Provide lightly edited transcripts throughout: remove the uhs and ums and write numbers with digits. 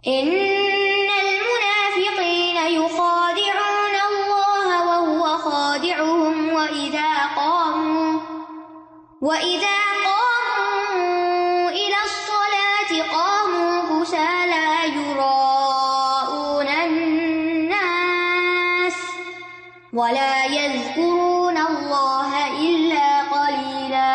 ان المنافقین یخادعون اللہ وهو خادعهم وإذا قاموا إلى الصلاة قاموا كسالى يراءون الناس ولا يذكرون اللہ الا قلیلا.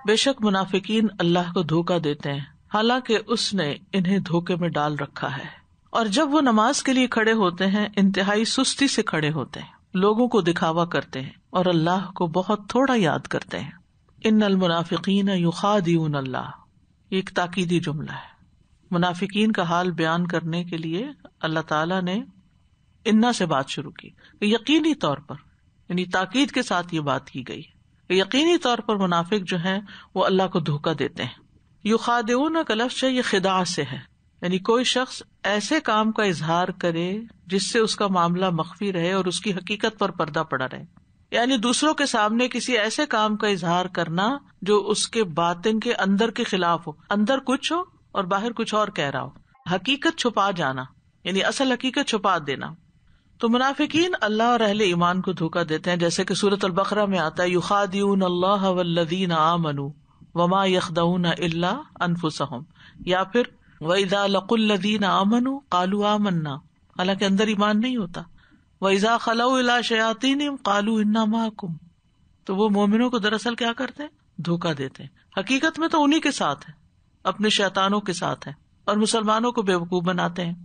بے شک منافقین اللہ کو دھوکہ دیتے ہیں حالانکہ اس نے انہیں دھوکے میں ڈال رکھا ہے، اور جب وہ نماز کے لیے کھڑے ہوتے ہیں انتہائی سستی سے کھڑے ہوتے ہیں، لوگوں کو دکھاوا کرتے ہیں اور اللہ کو بہت تھوڑا یاد کرتے ہیں. ان المنافقین یخادعون اللہ، یہ ایک تاکیدی جملہ ہے. منافقین کا حال بیان کرنے کے لیے اللہ تعالیٰ نے انا سے بات شروع کی. یقینی طور پر، یعنی تاکید کے ساتھ یہ بات کی گئی، یقینی طور پر منافق جو ہیں وہ اللہ کو دھوکہ دیتے ہیں. یخادعون کا لفظ یہ خداع سے ہے، یعنی کوئی شخص ایسے کام کا اظہار کرے جس سے اس کا معاملہ مخفی رہے اور اس کی حقیقت پر پردہ پڑا رہے، یعنی دوسروں کے سامنے کسی ایسے کام کا اظہار کرنا جو اس کے باطن کے اندر کے خلاف ہو، اندر کچھ ہو اور باہر کچھ اور کہہ رہا ہو، حقیقت چھپا جانا، یعنی اصل حقیقت چھپا دینا. تو منافقین اللہ اور اہل ایمان کو دھوکہ دیتے ہیں، جیسے کہ سورۃ البقرہ میں آتا ہے یخادعون اللہ والذین آمنوا وما یخدعون الا انفسهم، یا پھر وَإِذَا لَقُوا الَّذِينَ آمَنُوا قَالُوا آمَنَّا، حالانکہ اندر ایمان نہیں ہوتا. وَإِذَا خَلَوْا إِلَىٰ شَيَاطِينِهِمْ قَالُوا إِنَّا مَعَكُمْ، تو وہ مومنوں کو دراصل کیا کرتے ہیں؟ دھوکہ دیتے ہیں. حقیقت میں تو انہی کے ساتھ ہے، اپنے شیطانوں کے ساتھ ہے، اور مسلمانوں کو بیوقوف بناتے ہیں.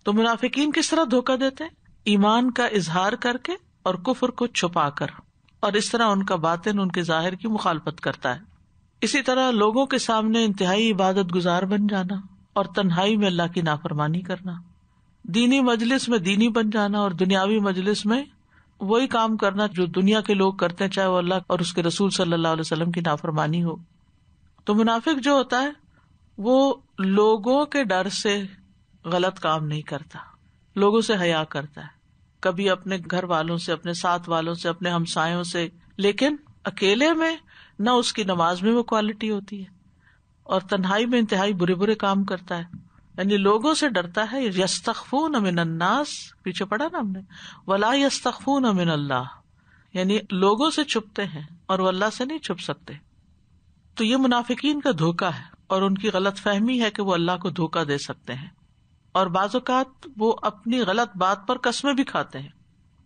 تو منافقین کس طرح دھوکہ دیتے ہیں؟ ایمان کا اظہار کر کے اور کفر کو چھپا کر، اور اس طرح ان کا باطن ان کے ظاہر کی مخالفت کرتا ہے. اسی طرح لوگوں کے سامنے انتہائی عبادت گزار بن جانا اور تنہائی میں اللہ کی نافرمانی کرنا، دینی مجلس میں دینی بن جانا اور دنیاوی مجلس میں وہی کام کرنا جو دنیا کے لوگ کرتے ہیں، چاہے وہ اللہ اور اس کے رسول صلی اللہ علیہ وسلم کی نافرمانی ہو. تو منافق جو ہوتا ہے وہ لوگوں کے ڈر سے غلط کام نہیں کرتا، لوگوں سے حیا کرتا ہے، کبھی اپنے گھر والوں سے، اپنے ساتھ والوں سے، اپنے ہمسایوں سے، لیکن اکیلے میں نہ اس کی نماز میں وہ کوالٹی ہوتی ہے، اور تنہائی میں انتہائی برے برے کام کرتا ہے، یعنی لوگوں سے ڈرتا ہے. یستخفون من الناس، پیچھے پڑھا نا ہم نے، ولا یستخفون من اللہ، یعنی لوگوں سے چھپتے ہیں اور وہ اللہ سے نہیں چھپ سکتے. تو یہ منافقین کا دھوکہ ہے، اور ان کی غلط فہمی ہے کہ وہ اللہ کو دھوکہ دے سکتے ہیں، اور بعض اوقات وہ اپنی غلط بات پر قسمیں بھی کھاتے ہیں.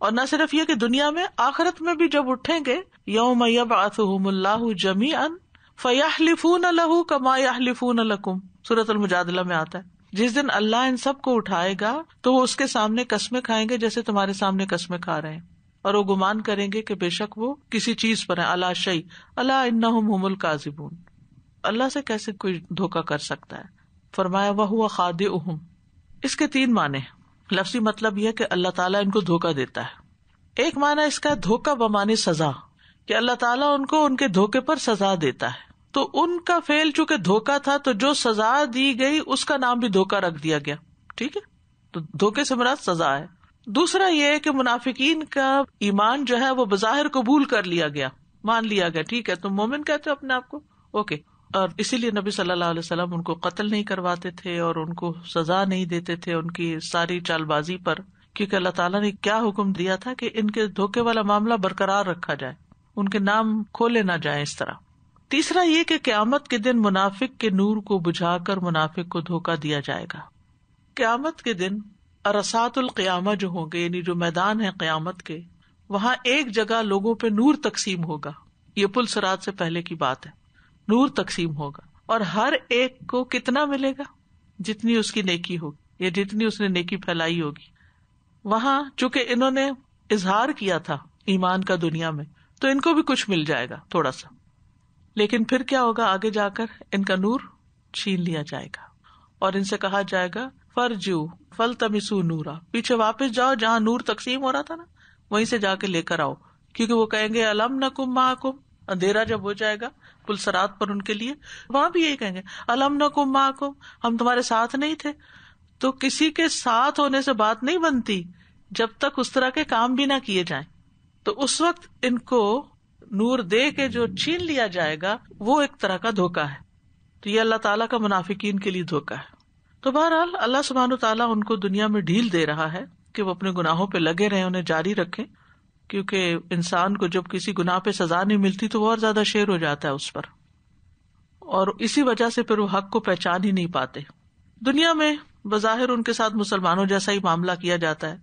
اور نہ صرف یہ کہ دنیا میں، آخرت میں بھی جب اٹھیں گے، یوم یبعثہم اللہ جمیعا فیحلفون لہ کما یحلفون لکم، سورۃ المجادلہ میں آتا ہے، جس دن اللہ ان سب کو اٹھائے گا تو وہ اس کے سامنے قسمیں کھائیں گے جیسے تمہارے سامنے قسمیں کھا رہے ہیں، اور وہ گمان کریں گے کہ بے شک وہ کسی چیز پر ہیں، الا شیء الا انہم ھم الکاذبون. اللہ سے کیسے کوئی دھوکہ کر سکتا ہے؟ فرمایا وہو خادعہم. اس کے 3 معنی. لفظی مطلب یہ کہ اللہ تعالیٰ ان کو دھوکہ دیتا ہے. ایک معنی اس کا دھوکہ بمعنی سزا، کہ اللہ تعالیٰ ان کو ان کے دھوکے پر سزا دیتا ہے. تو ان کا فعل چونکہ دھوکہ تھا تو جو سزا دی گئی اس کا نام بھی دھوکہ رکھ دیا گیا. ٹھیک ہے، تو دھوکے سے مراد سزا ہے. دوسرا یہ کہ منافقین کا ایمان جو ہے وہ بظاہر قبول کر لیا گیا، مان لیا گیا، ٹھیک ہے تم مومن کہتے ہو اپنے آپ کو، اوکے. اور اسی لیے نبی صلی اللہ علیہ وسلم ان کو قتل نہیں کرواتے تھے اور ان کو سزا نہیں دیتے تھے ان کی ساری چال بازی پر، کیونکہ اللہ تعالیٰ نے کیا حکم دیا تھا کہ ان کے دھوکے والا معاملہ برقرار رکھا جائے، ان کے نام کھولے نہ جائیں اس طرح. تیسرا یہ کہ قیامت کے دن منافق کے نور کو بجھا کر منافق کو دھوکہ دیا جائے گا. قیامت کے دن عرصات القیامہ جو ہوں گے، یعنی جو میدان ہے قیامت کے، وہاں ایک جگہ لوگوں پہ نور تقسیم ہوگا. یہ پل صراط سے پہلے کی بات ہے. نور تقسیم ہوگا اور ہر ایک کو کتنا ملے گا؟ جتنی اس کی نیکی ہوگی یا جتنی اس نے نیکی پھیلائی ہوگی. وہاں چونکہ انہوں نے اظہار کیا تھا ایمان کا دنیا میں، تو ان کو بھی کچھ مل جائے گا تھوڑا سا، لیکن پھر کیا ہوگا؟ آگے جا کر ان کا نور چھین لیا جائے گا اور ان سے کہا جائے گا فرجو فلتمسوا نورا، پیچھے واپس جاؤ جہاں نور تقسیم ہو رہا تھا نا، وہیں سے جا کے لے کر آؤ. کیونکہ وہ کہیں گے الم نکم معکم، اندھیرا جب ہو جائے گا پل صراط پر ان کے لیے، وہاں بھی یہی کہیں گے الم نکم معکم، ہم تمہارے ساتھ نہیں تھے. تو کسی کے ساتھ ہونے سے بات نہیں بنتی جب تک اس طرح کے کام بھی نہ کیے جائیں. تو اس وقت ان کو نور دے کے جو چھین لیا جائے گا وہ ایک طرح کا دھوکہ ہے. تو یہ اللہ تعالیٰ کا منافقین کے لیے دھوکہ ہے. تو بہرحال اللہ سبحانہ تعالیٰ ان کو دنیا میں ڈھیل دے رہا ہے کہ وہ اپنے گناہوں پہ لگے رہیں، انہیں جاری رکھیں، کیونکہ انسان کو جب کسی گناہ پہ سزا نہیں ملتی تو وہ اور زیادہ شیر ہو جاتا ہے اس پر، اور اسی وجہ سے پھر وہ حق کو پہچان ہی نہیں پاتے. دنیا میں بظاہر ان کے ساتھ مسلمانوں جیسا ہی معاملہ کیا جاتا ہے،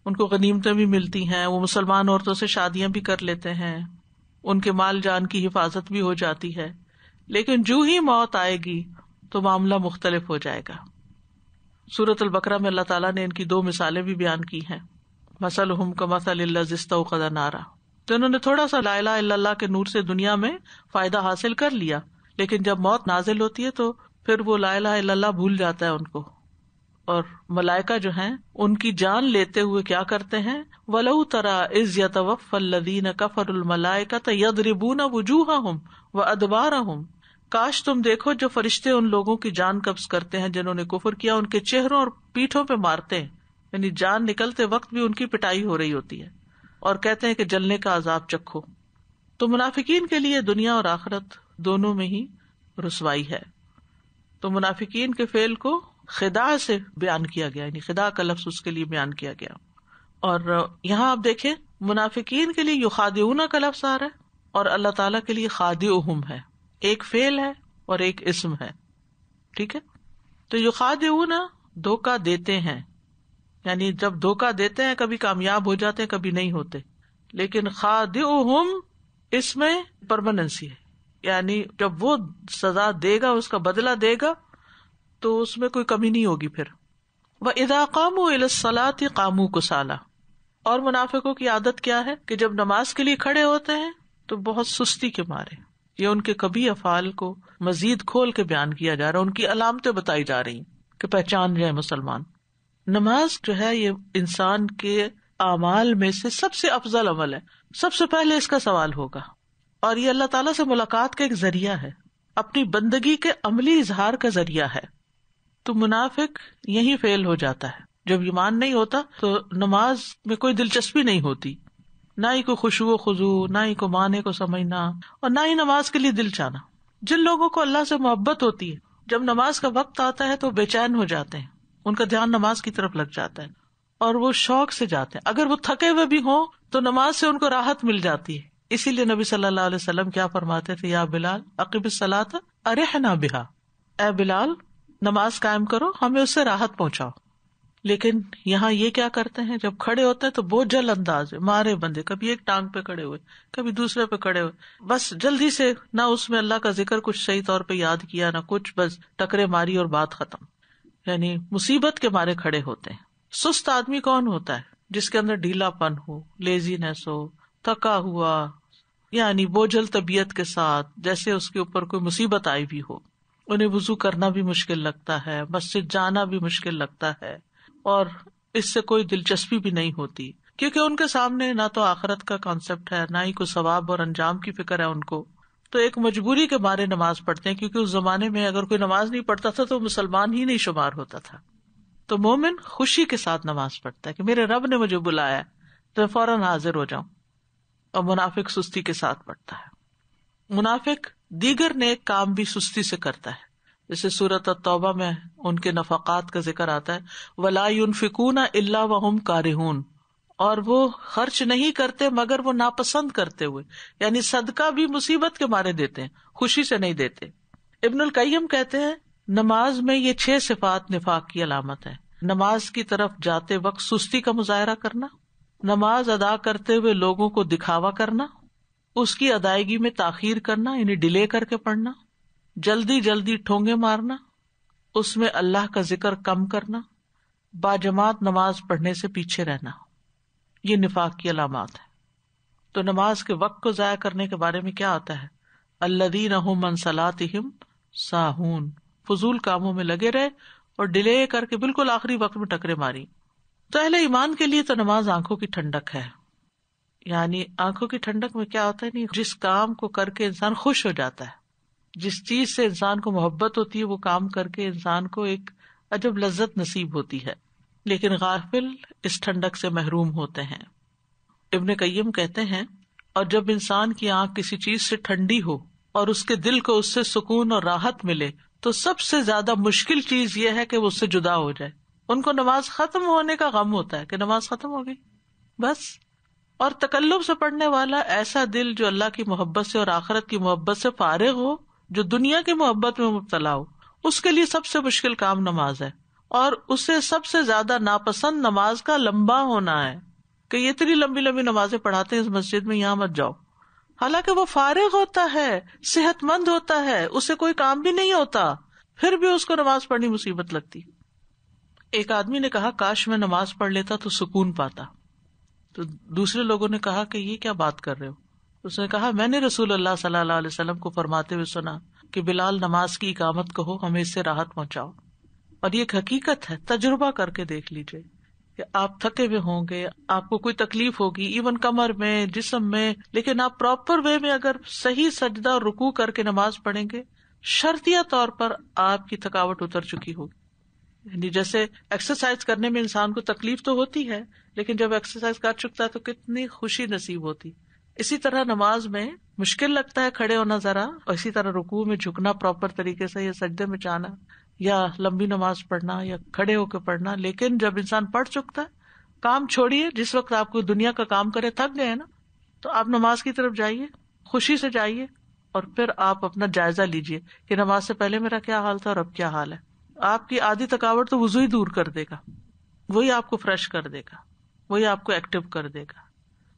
ان کو غنیمتیں بھی ملتی ہیں، وہ مسلمان عورتوں سے شادیاں بھی کر لیتے ہیں، ان کے مال جان کی حفاظت بھی ہو جاتی ہے، لیکن جو ہی موت آئے گی تو معاملہ مختلف ہو جائے گا. سورۃ البقرہ میں اللہ تعالیٰ نے ان کی 2 مثالیں بھی بیان کی ہیں. مثلہم کمثل الذی استوقد نارا، تو انہوں نے تھوڑا سا لا الہ الا اللہ کے نور سے دنیا میں فائدہ حاصل کر لیا، لیکن جب موت نازل ہوتی ہے تو پھر وہ لا الہ الا اللہ بھول جاتا ہے ان کو. اور ملائکہ جو ہیں ان کی جان لیتے ہوئے کیا کرتے ہیں، وَلَوْ تَرَىٰ إِذْ يَتَوَفَّى الَّذِينَ كَفَرُوا الْمَلَائِكَةَ يَضْرِبُونَ وُجُوهَهُمْ وَأَدْبَارَهُمْ، کاش تم دیکھو جو فرشتے ان لوگوں کی جان قبض کرتے ہیں جنہوں نے کفر کیا، ان کے چہروں اور پیٹھوں پہ مارتے ہیں، یعنی جان نکلتے وقت بھی ان کی پٹائی ہو رہی ہوتی ہے، اور کہتے ہیں کہ جلنے کا عذاب چکھو. تو منافقین کے لیے دنیا اور آخرت دونوں میں ہی رسوائی ہے. تو منافقین کے فعل کو خداع سے بیان کیا گیا، یعنی خداع کا لفظ اس کے لیے بیان کیا گیا. اور یہاں آپ دیکھیں منافقین کے لیے یخادعون کا لفظ آ رہا ہے اور اللہ تعالیٰ کے لیے خادعہم ہے. ایک فعل ہے اور ایک اسم ہے، ٹھیک ہے. تو یخادعون دھوکہ دیتے ہیں، یعنی جب دھوکہ دیتے ہیں کبھی کامیاب ہو جاتے ہیں کبھی نہیں ہوتے، لیکن خادعہم اس میں پرماننسی ہے، یعنی جب وہ سزا دے گا، اس کا بدلہ دے گا تو اس میں کوئی کمی نہیں ہوگی. پھر وَإِذَا قَامُوا إِلَى الصَّلَاةِ قَامُوا كُسَالَىٰ، اور منافقوں کی عادت کیا ہے کہ جب نماز کے لیے کھڑے ہوتے ہیں تو بہت سستی کے مارے. یہ ان کے کبھی افعال کو مزید کھول کے بیان کیا جا رہا ہے، ان کی علامتیں بتائی جا رہی کہ پہچان جائے مسلمان. نماز جو ہے یہ انسان کے اعمال میں سے سب سے افضل عمل ہے، سب سے پہلے اس کا سوال ہوگا، اور یہ اللہ تعالیٰ سے ملاقات کا ایک ذریعہ ہے، اپنی بندگی کے عملی اظہار کا ذریعہ ہے. تو منافق یہی فیل ہو جاتا ہے، جب ایمان نہیں ہوتا تو نماز میں کوئی دلچسپی نہیں ہوتی، نہ ہی کوئی خشوع و خضوع، نہ ہی کوئی معنی کو سمجھنا، اور نہ ہی نماز کے لیے دل چاہنا. جن لوگوں کو اللہ سے محبت ہوتی ہے جب نماز کا وقت آتا ہے تو بے چین ہو جاتے ہیں، ان کا دھیان نماز کی طرف لگ جاتا ہے اور وہ شوق سے جاتے ہیں. اگر وہ تھکے ہوئے بھی ہوں تو نماز سے ان کو راحت مل جاتی ہے. اسی لیے نبی صلی اللہ علیہ وسلم کیا فرماتے تھے، یا بلال اقم الصلاۃ ارحنا بہا، اے بلال نماز قائم کرو، ہمیں اس سے راحت پہنچاؤ. لیکن یہاں یہ کیا کرتے ہیں، جب کھڑے ہوتے ہیں تو بوجھل انداز مارے بندے، کبھی ایک ٹانگ پہ کھڑے ہوئے کبھی دوسرے پہ کھڑے ہوئے، بس جلدی سے نہ اس میں اللہ کا ذکر کچھ صحیح طور پہ یاد کیا، نہ کچھ، بس ٹکرے ماری اور بات ختم. یعنی مصیبت کے مارے کھڑے ہوتے ہیں. سست آدمی کون ہوتا ہے؟ جس کے اندر ڈھیلا پن ہو، لیزینس ہو، تھکا ہوا، یعنی بوجھل طبیعت کے ساتھ، جیسے اس کے اوپر کوئی مصیبت آئی بھی ہو. انہیں وضو کرنا بھی مشکل لگتا ہے، مسجد جانا بھی مشکل لگتا ہے، اور اس سے کوئی دلچسپی بھی نہیں ہوتی، کیونکہ ان کے سامنے نہ تو آخرت کا کانسیپٹ ہے، نہ ہی کوئی ثواب اور انجام کی فکر ہے ان کو. تو ایک مجبوری کے مارے نماز پڑھتے ہیں، کیونکہ اس زمانے میں اگر کوئی نماز نہیں پڑھتا تھا تو مسلمان ہی نہیں شمار ہوتا تھا. تو مومن خوشی کے ساتھ نماز پڑھتا ہے کہ میرے رب نے مجھے بلایا ہے تو فوراً حاضر ہو جاؤں. اور منافق سستی کے ساتھ پڑھتا ہے. منافق دیگر نیک کام بھی سستی سے کرتا ہے، جیسے سورۃ التوبہ میں ان کے نفقات کا ذکر آتا ہے، وَلَا يُنْفِقُونَ إِلَّا وَهُمْ كَارِهُونَ، اور وہ خرچ نہیں کرتے مگر وہ ناپسند کرتے ہوئے، یعنی صدقہ بھی مصیبت کے مارے دیتے ہیں، خوشی سے نہیں دیتے. ابن القیم کہتے ہیں نماز میں یہ 6 صفات نفاق کی علامت ہے. نماز کی طرف جاتے وقت سستی کا مظاہرہ کرنا، نماز ادا کرتے ہوئے لوگوں کو دکھاوا کرنا، اس کی ادائیگی میں تاخیر کرنا یعنی ڈیلے کر کے پڑھنا، جلدی جلدی ٹھونگے مارنا، اس میں اللہ کا ذکر کم کرنا، باجماعت نماز پڑھنے سے پیچھے رہنا، یہ نفاق کی علامات ہے. تو نماز کے وقت کو ضائع کرنے کے بارے میں کیا آتا ہے، الذین ھم عن صلاتہم ساہون، فضول کاموں میں لگے رہے اور ڈیلے کر کے بالکل آخری وقت میں ٹکرے ماری. تو اہل ایمان کے لیے تو نماز آنکھوں کی ٹھنڈک ہے. یعنی آنکھوں کی ٹھنڈک میں کیا ہوتا ہے، نہیں جس کام کو کر کے انسان خوش ہو جاتا ہے، جس چیز سے انسان کو محبت ہوتی ہے وہ کام کر کے انسان کو ایک عجب لذت نصیب ہوتی ہے، لیکن غافل اس ٹھنڈک سے محروم ہوتے ہیں. ابن قیم کہتے ہیں، اور جب انسان کی آنکھ کسی چیز سے ٹھنڈی ہو اور اس کے دل کو اس سے سکون اور راحت ملے تو سب سے زیادہ مشکل چیز یہ ہے کہ وہ اس سے جدا ہو جائے. ان کو نماز ختم ہونے کا غم ہوتا ہے کہ نماز ختم ہو گئی بس. اور تکلف سے پڑھنے والا ایسا دل جو اللہ کی محبت سے اور آخرت کی محبت سے فارغ ہو، جو دنیا کی محبت میں مبتلا ہو، اس کے لیے سب سے مشکل کام نماز ہے. اور اسے سب سے زیادہ ناپسند نماز کا لمبا ہونا ہے کہ یہ اتنی لمبی لمبی نمازیں پڑھاتے ہیں اس مسجد میں، یہاں مت جاؤ. حالانکہ وہ فارغ ہوتا ہے، صحت مند ہوتا ہے، اسے کوئی کام بھی نہیں ہوتا، پھر بھی اس کو نماز پڑھنی مصیبت لگتی. ایک آدمی نے کہا کاش میں نماز پڑھ لیتا تو سکون پاتا. تو دوسرے لوگوں نے کہا کہ یہ کیا بات کر رہے ہو؟ اس نے کہا میں نے رسول اللہ صلی اللہ علیہ وسلم کو فرماتے ہوئے سنا کہ بلال نماز کی اقامت کہو، ہمیں اس سے راحت پہنچاؤ. اور یہ ایک حقیقت ہے، تجربہ کر کے دیکھ لیجیے کہ آپ تھکے ہوئے ہوں گے، آپ کو کوئی تکلیف ہوگی ایون کمر میں، جسم میں، لیکن آپ پراپر وے میں اگر صحیح سجدہ اور رکوع کر کے نماز پڑھیں گے، شرطیہ طور پر آپ کی تھکاوٹ اتر چکی ہوگی. یعنی جیسے ایکسرسائز کرنے میں انسان کو تکلیف تو ہوتی ہے، لیکن جب ایکسرسائز کر چکتا ہے تو کتنی خوشی نصیب ہوتی. اسی طرح نماز میں مشکل لگتا ہے کھڑے ہونا ذرا، اور اسی طرح رکوع میں جھکنا پراپر طریقے سے، یا سجدے میں جانا، یا لمبی نماز پڑھنا، یا کھڑے ہو کے پڑھنا. لیکن جب انسان پڑھ چکتا ہے، کام چھوڑیے. جس وقت آپ کو دنیا کا کام کرے تھک گئے نا، تو آپ نماز کی طرف جائیے، خوشی سے جائیے، اور پھر آپ اپنا جائزہ لیجیے کہ نماز سے پہلے میرا کیا حال تھا اور اب کیا حال ہے. آپ کی آدھی تھکاوٹ تو وضو ہی دور کر دے گا، وہی آپ کو فریش کر دے گا، وہی آپ کو ایکٹیو کر دے گا،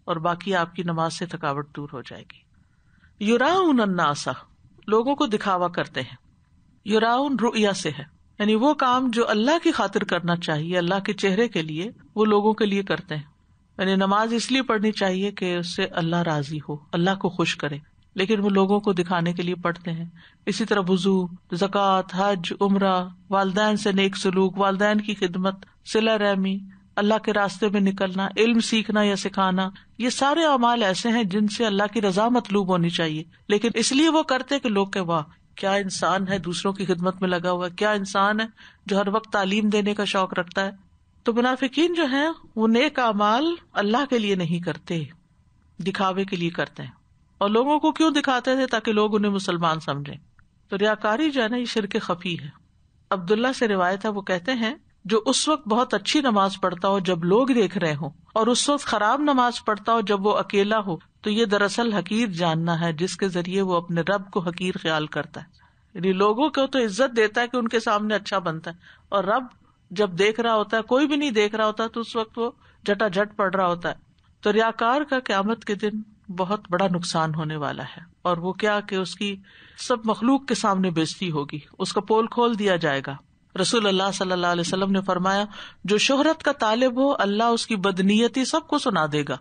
اور باقی آپ کی نماز سے تھکاوٹ دور ہو جائے گی. یراؤن الناس، لوگوں کو دکھاوا کرتے ہیں. یراؤن رؤیا سے ہے، یعنی وہ کام جو اللہ کی خاطر کرنا چاہیے، اللہ کے چہرے کے لیے، وہ لوگوں کے لیے کرتے ہیں. یعنی نماز اس لیے پڑھنی چاہیے کہ اس سے اللہ راضی ہو، اللہ کو خوش کرے، لیکن وہ لوگوں کو دکھانے کے لیے پڑھتے ہیں. اسی طرح وضو، زکوٰۃ، حج، عمرہ، والدین سے نیک سلوک، والدین کی خدمت، صلہ رحمی، اللہ کے راستے میں نکلنا، علم سیکھنا یا سکھانا، یہ سارے اعمال ایسے ہیں جن سے اللہ کی رضا مطلوب ہونی چاہیے. لیکن اس لیے وہ کرتے کہ لوگ کہ واہ کیا انسان ہے، دوسروں کی خدمت میں لگا ہوا ہے، کیا انسان ہے جو ہر وقت تعلیم دینے کا شوق رکھتا ہے. تو منافقین جو ہیں وہ نیک اعمال اللہ کے لیے نہیں کرتے، دکھاوے کے لیے کرتے ہیں. اور لوگوں کو کیوں دکھاتے تھے؟ تاکہ لوگ انہیں مسلمان سمجھیں. تو ریاکاری جو ہے نا، یہ شرک خفی ہے. عبداللہ سے روایت ہے، وہ کہتے ہیں جو اس وقت بہت اچھی نماز پڑھتا ہو جب لوگ دیکھ رہے ہوں، اور اس وقت خراب نماز پڑھتا ہو جب وہ اکیلا ہو، تو یہ دراصل حقیر جاننا ہے جس کے ذریعے وہ اپنے رب کو حقیر خیال کرتا ہے. یعنی لوگوں کو تو عزت دیتا ہے کہ ان کے سامنے اچھا بنتا ہے، اور رب جب دیکھ رہا ہوتا ہے، کوئی بھی نہیں دیکھ رہا ہوتا، تو اس وقت وہ جٹا جٹ پڑ رہا ہوتا ہے. تو ریاکار کا قیامت کے دن بہت بڑا نقصان ہونے والا ہے. اور وہ کیا کہ اس کی سب مخلوق کے سامنے بےزتی ہوگی، اس کا پول کھول دیا جائے گا. رسول اللہ صلی اللہ علیہ وسلم نے فرمایا جو شہرت کا طالب ہو، اللہ اس کی بدنیتی سب کو سنا دے گا.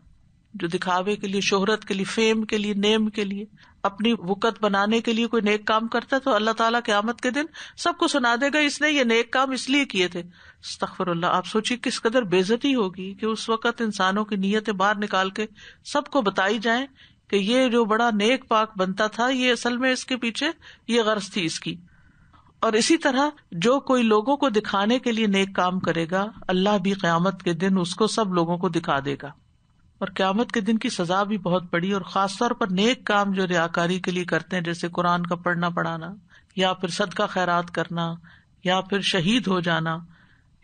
جو دکھاوے کے لیے، شہرت کے لیے، فیم کے لیے، نیم کے لیے، اپنی وقت بنانے کے لیے کوئی نیک کام کرتا ہے، تو اللہ تعالیٰ قیامت کے دن سب کو سنا دے گا اس نے یہ نیک کام اس لیے کیے تھے. استغفر اللہ. آپ سوچیے کس قدر بےزتی ہوگی کہ اس وقت انسانوں کی نیتیں باہر نکال کے سب کو بتائی جائیں کہ یہ جو بڑا نیک پاک بنتا تھا، یہ اصل میں اس کے پیچھے یہ غرض تھی اس کی. اور اسی طرح جو کوئی لوگوں کو دکھانے کے لیے نیک کام کرے گا، اللہ بھی قیامت کے دن اس کو سب لوگوں کو دکھا دے گا. اور قیامت کے دن کی سزا بھی بہت بڑی، اور خاص طور پر نیک کام جو ریاکاری کے لیے کرتے ہیں، جیسے قرآن کا پڑھنا پڑھانا، یا پھر صدقہ خیرات کرنا، یا پھر شہید ہو جانا،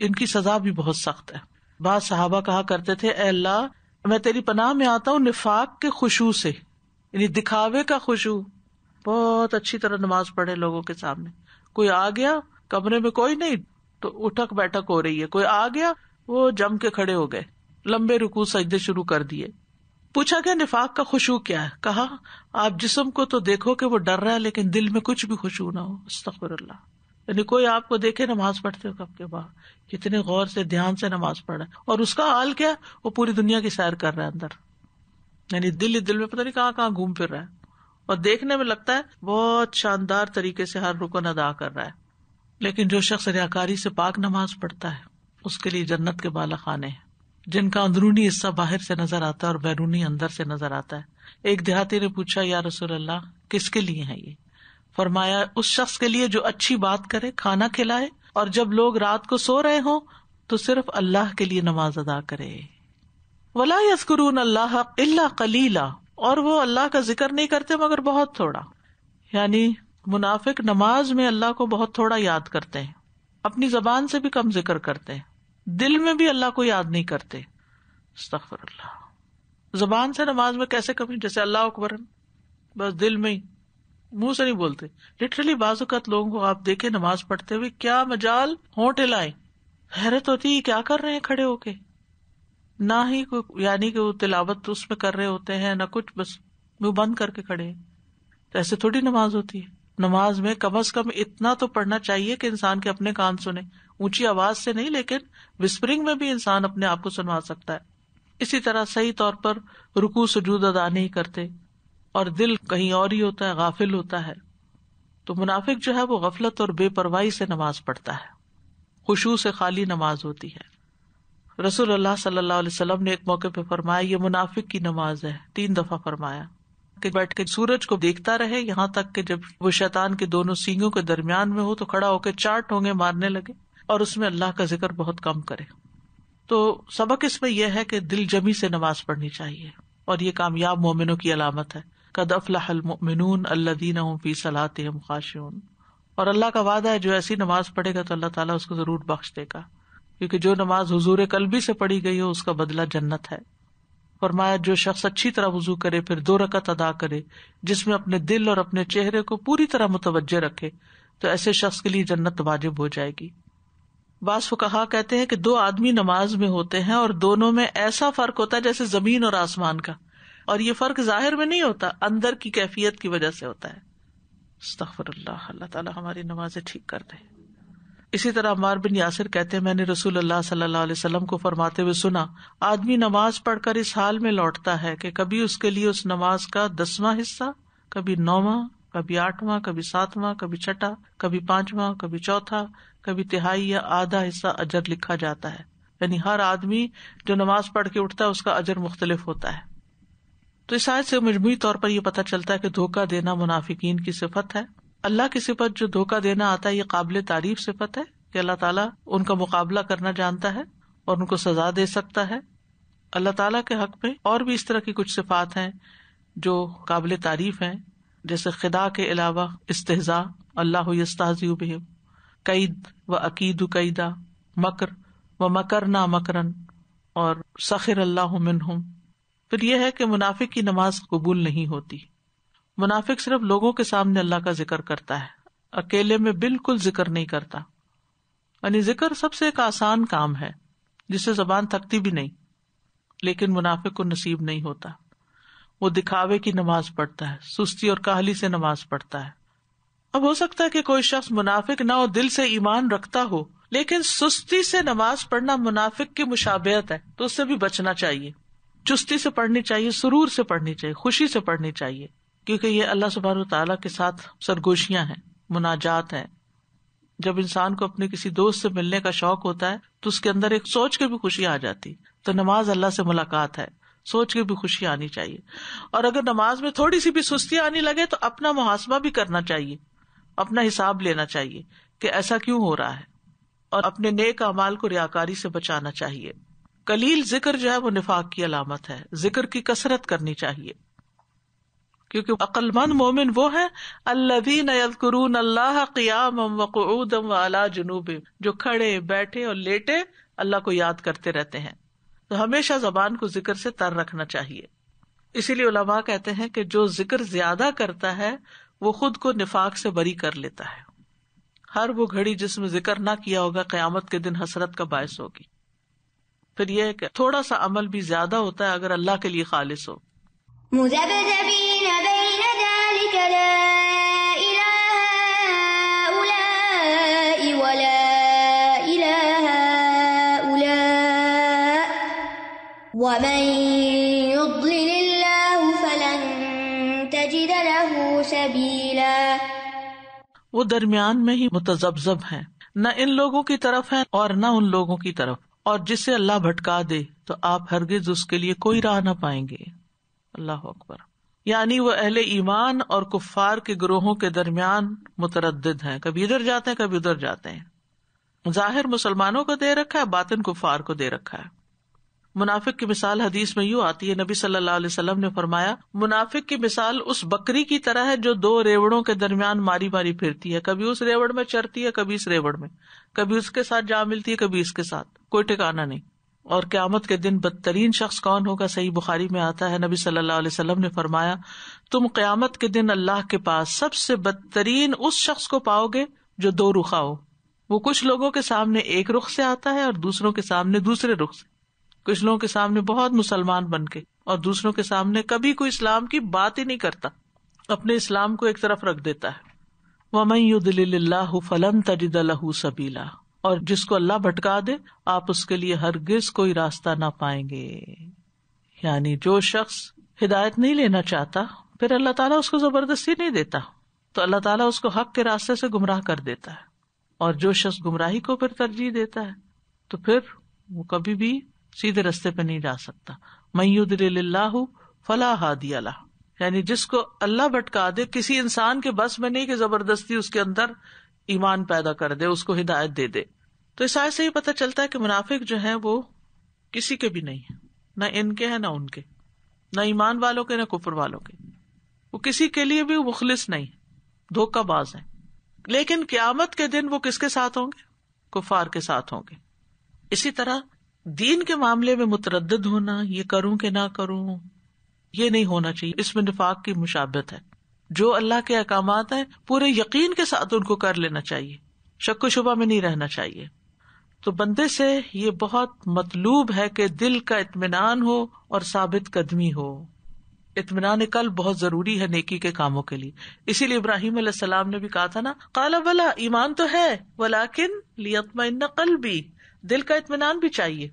ان کی سزا بھی بہت سخت ہے. بعض صحابہ کہا کرتے تھے اے اللہ میں تیری پناہ میں آتا ہوں نفاق کے خشوع سے، یعنی دکھاوے کا خشوع. بہت اچھی طرح نماز پڑھے لوگوں کے سامنے، کوئی آ گیا کمرے میں کوئی نہیں تو اٹھک بیٹھک ہو رہی ہے، کوئی آ گیا وہ جم کے کھڑے ہو گئے، لمبے رکوع سجدے شروع کر دیے. پوچھا کہ نفاق کا خشوع کیا ہے؟ کہا آپ جسم کو تو دیکھو کہ وہ ڈر رہا ہے لیکن دل میں کچھ بھی خشوع نہ ہو. استغفر اللہ. یعنی کوئی آپ کو دیکھے نماز پڑھتے ہو کب کے بعد کتنے غور سے دھیان سے نماز پڑھا ہے، اور اس کا حال کیا، وہ پوری دنیا کی سیر کر رہا ہے اندر، یعنی دل میں پتہ نہیں کہاں کہاں گھوم پھر رہا ہے، اور دیکھنے میں لگتا ہے بہت شاندار طریقے سے ہر رکن ادا کر رہا ہے. لیکن جو شخص ریاکاری سے پاک نماز پڑھتا ہے اس کے لیے جنت کے بالا خانے ہیں، جن کا اندرونی حصہ باہر سے نظر آتا ہے اور بیرونی اندر سے نظر آتا ہے. ایک دیہاتی نے پوچھا یا رسول اللہ کس کے لیے ہے یہ؟ فرمایا اس شخص کے لیے جو اچھی بات کرے، کھانا کھلائے، اور جب لوگ رات کو سو رہے ہوں تو صرف اللہ کے لیے نماز ادا کرے. ولا یذکرون اللہ الا قلیلا، اور وہ اللہ کا ذکر نہیں کرتے مگر بہت تھوڑا. یعنی منافق نماز میں اللہ کو بہت تھوڑا یاد کرتے ہیں، اپنی زبان سے بھی کم ذکر کرتے ہیں، دل میں بھی اللہ کو یاد نہیں کرتے. استغفر اللہ. زبان سے نماز میں کیسے کمی، جیسے اللہ اکبر، بس دل میں ہی، منہ سے نہیں بولتے. لٹرلی بعض اوقات لوگوں کو آپ دیکھیں نماز پڑھتے ہوئے کیا مجال ہونٹ ہلائیں، حیرت ہوتی ہے کیا کر رہے ہیں کھڑے ہو کے. نہ ہی کوئی یعنی کہ وہ تلاوت اس میں کر رہے ہوتے ہیں، نہ کچھ، بس منہ بند کر کے کھڑے ہیں. تو ایسے تھوڑی نماز ہوتی ہے. نماز میں کم از کم اتنا تو پڑھنا چاہیے کہ انسان کے اپنے کان سنے، اونچی آواز سے نہیں، لیکن وسپرنگ میں بھی انسان اپنے آپ کو سنوا سکتا ہے. اسی طرح صحیح طور پر رکوع سجود ادا نہیں کرتے اور دل کہیں اور ہی ہوتا ہے، غافل ہوتا ہے. تو منافق جو ہے وہ غفلت اور بے پرواہی سے نماز پڑھتا ہے، خشوع سے خالی نماز ہوتی ہے. رسول اللہ صلی اللہ علیہ وسلم نے ایک موقع پہ فرمایا یہ منافق کی نماز ہے، 3 دفعہ فرمایا کہ بیٹھ کے سورج کو دیکھتا رہے یہاں تک کہ جب وہ شیطان کے دونوں سینگوں کے درمیان میں ہو تو کھڑا ہو کے 4 ٹھونگے مارنے لگے اور اس میں اللہ کا ذکر بہت کم کرے. تو سبق اس میں یہ ہے کہ دل جمی سے نماز پڑھنی چاہیے اور یہ کامیاب مومنوں کی علامت ہے. قد افلح المؤمنون الذین هم فی صلاتهم خاشعون. اور اللہ کا وعدہ ہے جو ایسی نماز پڑھے گا تو اللہ تعالیٰ اس کو ضرور بخش دے گا، کیونکہ جو نماز حضور قلبی سے پڑھی گئی ہو اس کا بدلہ جنت ہے. فرمایا جو شخص اچھی طرح وضو کرے پھر 2 رکعت ادا کرے جس میں اپنے دل اور اپنے چہرے کو پوری طرح متوجہ رکھے تو ایسے شخص کے لیے جنت واجب ہو جائے گی. بعض فقہا کہتے ہیں کہ 2 آدمی نماز میں ہوتے ہیں اور دونوں میں ایسا فرق ہوتا ہے جیسے زمین اور آسمان کا، اور یہ فرق ظاہر میں نہیں ہوتا، اندر کی کیفیت کی وجہ سے ہوتا ہے. استغفر اللہ. اللہ تعالیٰ ہماری نمازیں ٹھیک کر دے. اسی طرح عمار بن یاسر کہتے ہیں میں نے رسول اللہ صلی اللہ علیہ وسلم کو فرماتے ہوئے سنا، آدمی نماز پڑھ کر اس حال میں لوٹتا ہے کہ کبھی اس کے لیے اس نماز کا 10واں حصہ، کبھی 9واں، کبھی 8واں، کبھی 7واں، کبھی 6واں، کبھی 5واں، کبھی 4تھا، کبھی تہائی یا آدھا حصہ اجر لکھا جاتا ہے. یعنی ہر آدمی جو نماز پڑھ کے اٹھتا ہے اس کا اجر مختلف ہوتا ہے. تو اس آیت سے مجموعی طور پر یہ پتہ چلتا ہے کہ دھوکہ دینا منافقین کی صفت ہے. اللہ کی صفت جو دھوکہ دینا آتا ہے یہ قابل تعریف صفت ہے کہ اللہ تعالیٰ ان کا مقابلہ کرنا جانتا ہے اور ان کو سزا دے سکتا ہے. اللہ تعالیٰ کے حق میں اور بھی اس طرح کی کچھ صفات ہیں جو قابل تعریف ہیں، جیسے خدا کے علاوہ استہزاء، اللہ یستہزئ بہم، کید و اکید کیدا، مکر و مکرنا مکرن، اور سخر اللہ منہم. پھر یہ ہے کہ منافق کی نماز قبول نہیں ہوتی. منافق صرف لوگوں کے سامنے اللہ کا ذکر کرتا ہے، اکیلے میں بالکل ذکر نہیں کرتا. یعنی ذکر سب سے ایک آسان کام ہے جس سے زبان تھکتی بھی نہیں، لیکن منافق کو نصیب نہیں ہوتا. وہ دکھاوے کی نماز پڑھتا ہے، سستی اور کاہلی سے نماز پڑھتا ہے. اب ہو سکتا ہے کہ کوئی شخص منافق نہ ہو، دل سے ایمان رکھتا ہو، لیکن سستی سے نماز پڑھنا منافق کی مشابہت ہے، تو اس سے بھی بچنا چاہیے. چستی سے پڑھنی چاہیے، سرور سے پڑھنی چاہیے، خوشی سے پڑھنی چاہیے، کیونکہ یہ اللہ سبحانہ وتعالیٰ کے ساتھ سرگوشیاں ہیں، مناجات ہیں. جب انسان کو اپنے کسی دوست سے ملنے کا شوق ہوتا ہے تو اس کے اندر ایک سوچ کے بھی خوشی آ جاتی. تو نماز اللہ سے ملاقات ہے، سوچ کے بھی خوشی آنی چاہیے. اور اگر نماز میں تھوڑی سی بھی سستی آنے لگے تو اپنا محاسبہ بھی کرنا چاہیے، اپنا حساب لینا چاہیے کہ ایسا کیوں ہو رہا ہے، اور اپنے نیک اعمال کو ریاکاری سے بچانا چاہیے. قلیل ذکر جو ہے وہ نفاق کی علامت ہے. ذکر کی کثرت کرنی چاہیے، کیونکہ عقل مند مومن وہ ہے الذین یذکرون اللہ قیاما وقعودا وعلی جنوبہم، جو کھڑے بیٹھے اور لیٹے اللہ کو یاد کرتے رہتے ہیں. تو ہمیشہ زبان کو ذکر سے تر رکھنا چاہیے. اسی لیے علماء کہتے ہیں کہ جو ذکر زیادہ کرتا ہے وہ خود کو نفاق سے بری کر لیتا ہے. ہر وہ گھڑی جس میں ذکر نہ کیا ہوگا قیامت کے دن حسرت کا باعث ہوگی. پھر یہ ہے کہ تھوڑا سا عمل بھی زیادہ ہوتا ہے اگر اللہ کے لیے خالص ہو. مذبذبین بین ذلک لا الہ ہؤلاء ولا الہ ہؤلاء ومن یضلل اللہ فلن تجد له سبیلا. وہ درمیان میں ہی متذبذب ہیں، نہ ان لوگوں کی طرف ہیں اور نہ ان لوگوں کی طرف، اور جسے اللہ بھٹکا دے تو آپ ہرگز اس کے لیے کوئی راہ نہ پائیں گے. اللہ اکبر. یعنی وہ اہل ایمان اور کفار کے گروہوں کے درمیان متردد ہیں، کبھی ادھر جاتے ہیں کبھی ادھر جاتے ہیں. ظاہر مسلمانوں کو دے رکھا ہے، باطن کفار کو دے رکھا ہے. منافق کی مثال حدیث میں یوں آتی ہے، نبی صلی اللہ علیہ وسلم نے فرمایا منافق کی مثال اس بکری کی طرح ہے جو دو ریوڑوں کے درمیان ماری ماری پھرتی ہے، کبھی اس ریوڑ میں چرتی ہے کبھی اس ریوڑ میں، کبھی اس کے ساتھ جا ملتی ہے کبھی اس کے ساتھ، کوئی ٹھکانا نہیں۔ اور قیامت کے دن بدترین شخص کون ہوگا؟ صحیح بخاری میں آتا ہے، نبی صلی اللہ علیہ وسلم نے فرمایا تم قیامت کے دن اللہ کے پاس سب سے بدترین اس شخص کو پاؤ گے جو دو رخا ہو۔ وہ کچھ لوگوں کے سامنے ایک رخ سے آتا ہے اور دوسروں کے سامنے دوسرے رخ سے، کچھ لوگوں کے سامنے بہت مسلمان بن کے اور دوسروں کے سامنے کبھی کوئی اسلام کی بات ہی نہیں کرتا، اپنے اسلام کو ایک طرف رکھ دیتا ہے۔ وَمَن يُضْلِلِ اللَّهُ فَلَن تَجِدَ لَهُ سَبِيلًا، اور جس کو اللہ بھٹکا دے آپ اس کے لیے ہرگز کوئی راستہ نہ پائیں گے۔ یعنی جو شخص ہدایت نہیں لینا چاہتا پھر اللہ تعالیٰ اس کو زبردستی نہیں دیتا، تو اللہ تعالیٰ اس کو حق کے راستے سے گمراہ کر دیتا ہے، اور جو شخص گمراہی کو پھر ترجیح دیتا ہے تو پھر وہ کبھی بھی سیدھے راستے پہ نہیں جا سکتا۔ مَن يُضْلِلِ اللَّهُ فَلَا هَادِيَ لَهُ، یعنی جس کو اللہ بھٹکا دے، کسی انسان کے بس میں نہیں کہ زبردستی اس کے اندر ایمان پیدا کر دے، اس کو ہدایت دے دے۔ تو اس آیت سے یہ پتہ چلتا ہے کہ منافق جو ہیں وہ کسی کے بھی نہیں ہیں، نہ ان کے ہیں نہ ان کے، نہ ایمان والوں کے نہ کفر والوں کے، وہ کسی کے لیے بھی مخلص نہیں، دھوکہ باز ہیں۔ لیکن قیامت کے دن وہ کس کے ساتھ ہوں گے؟ کفار کے ساتھ ہوں گے۔ اسی طرح دین کے معاملے میں متردد ہونا، یہ کروں کہ نہ کروں، یہ نہیں ہونا چاہیے، اس میں نفاق کی مشابہت ہے۔ جو اللہ کے احکامات ہیں پورے یقین کے ساتھ ان کو کر لینا چاہیے، شک و شبہ میں نہیں رہنا چاہیے۔ تو بندے سے یہ بہت مطلوب ہے کہ دل کا اطمینان ہو اور ثابت قدمی ہو۔ اطمینان قلب بہت ضروری ہے نیکی کے کاموں کے لیے، اسی لیے ابراہیم علیہ السلام نے بھی کہا تھا نا، قال بلا، ایمان تو ہے، ولکن لیطمئن قلبی، دل کا اطمینان بھی چاہیے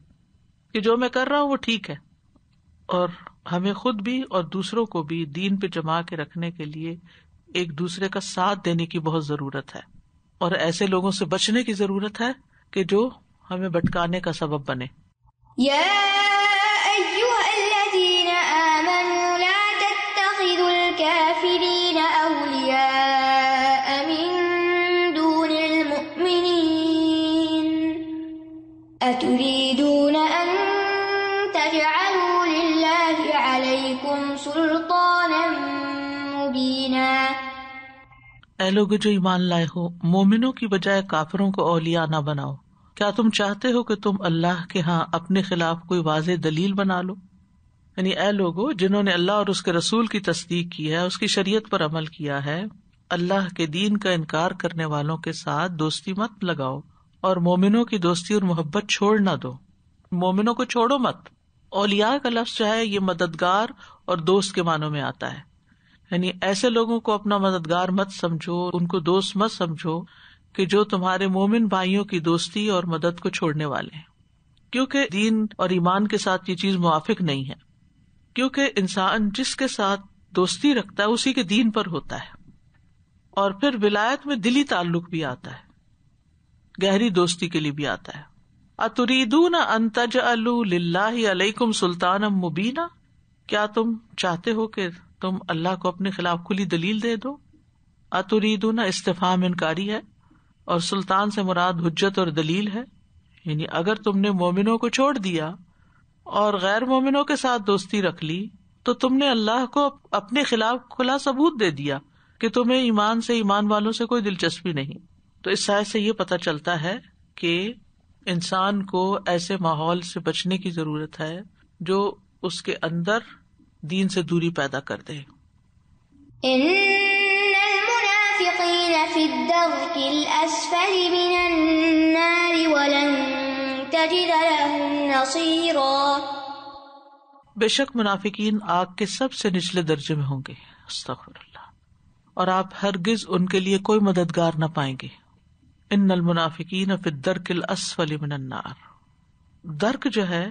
کہ جو میں کر رہا ہوں وہ ٹھیک ہے۔ اور ہمیں خود بھی اور دوسروں کو بھی دین پہ جما کے رکھنے کے لیے ایک دوسرے کا ساتھ دینے کی بہت ضرورت ہے، اور ایسے لوگوں سے بچنے کی ضرورت ہے کہ جو ہمیں بھٹکانے کا سبب بنے۔ یا ایھا الذین آمنوا لا تتخذوا الکافرین اولیاء من دون المؤمنین اتریدون ان تجعلوا للہ علیکم سلطانا مبینا۔ اے لوگ جو ایمان لائے ہو، مومنوں کی بجائے کافروں کو اولیاء نہ بناؤ۔ کیا تم چاہتے ہو کہ تم اللہ کے ہاں اپنے خلاف کوئی واضح دلیل بنا لو؟ یعنی اے لوگو جنہوں نے اللہ اور اس کے رسول کی تصدیق کی ہے، اس کی شریعت پر عمل کیا ہے، اللہ کے دین کا انکار کرنے والوں کے ساتھ دوستی مت لگاؤ، اور مومنوں کی دوستی اور محبت چھوڑ نہ دو، مومنوں کو چھوڑو مت۔ اولیاء کا لفظ جو ہے یہ مددگار اور دوست کے معنوں میں آتا ہے، یعنی ایسے لوگوں کو اپنا مددگار مت سمجھو، ان کو دوست مت سمجھو کہ جو تمہارے مومن بھائیوں کی دوستی اور مدد کو چھوڑنے والے ہیں، کیونکہ دین اور ایمان کے ساتھ یہ چیز موافق نہیں ہے، کیونکہ انسان جس کے ساتھ دوستی رکھتا ہے اسی کے دین پر ہوتا ہے۔ اور پھر ولایت میں دلی تعلق بھی آتا ہے، گہری دوستی کے لیے بھی آتا ہے۔ اتریدون ان تجعلوا للہ علیکم سلطانا مبینا، کیا تم چاہتے ہو کہ تم اللہ کو اپنے خلاف کھلی دلیل دے دو؟ اتریدون استفہام انکاری ہے، اور سلطان سے مراد حجت اور دلیل ہے، یعنی اگر تم نے مومنوں کو چھوڑ دیا اور غیر مومنوں کے ساتھ دوستی رکھ لی تو تم نے اللہ کو اپنے خلاف کھلا ثبوت دے دیا کہ تمہیں ایمان سے، ایمان والوں سے کوئی دلچسپی نہیں۔ تو اس آیت سے یہ پتہ چلتا ہے کہ انسان کو ایسے ماحول سے بچنے کی ضرورت ہے جو اس کے اندر دین سے دوری پیدا کر دے۔ المنافقین فی الدرک الاسفل من النار ولن تجد لهم نصیرا، بے شک منافقین آگ کے سب سے نچلے درجے میں ہوں گے، استغفر اللہ، اور آپ ہرگز ان کے لیے کوئی مددگار نہ پائیں گے۔ ان المنافقین فی الدرک الاسفل من النار، درک جو ہے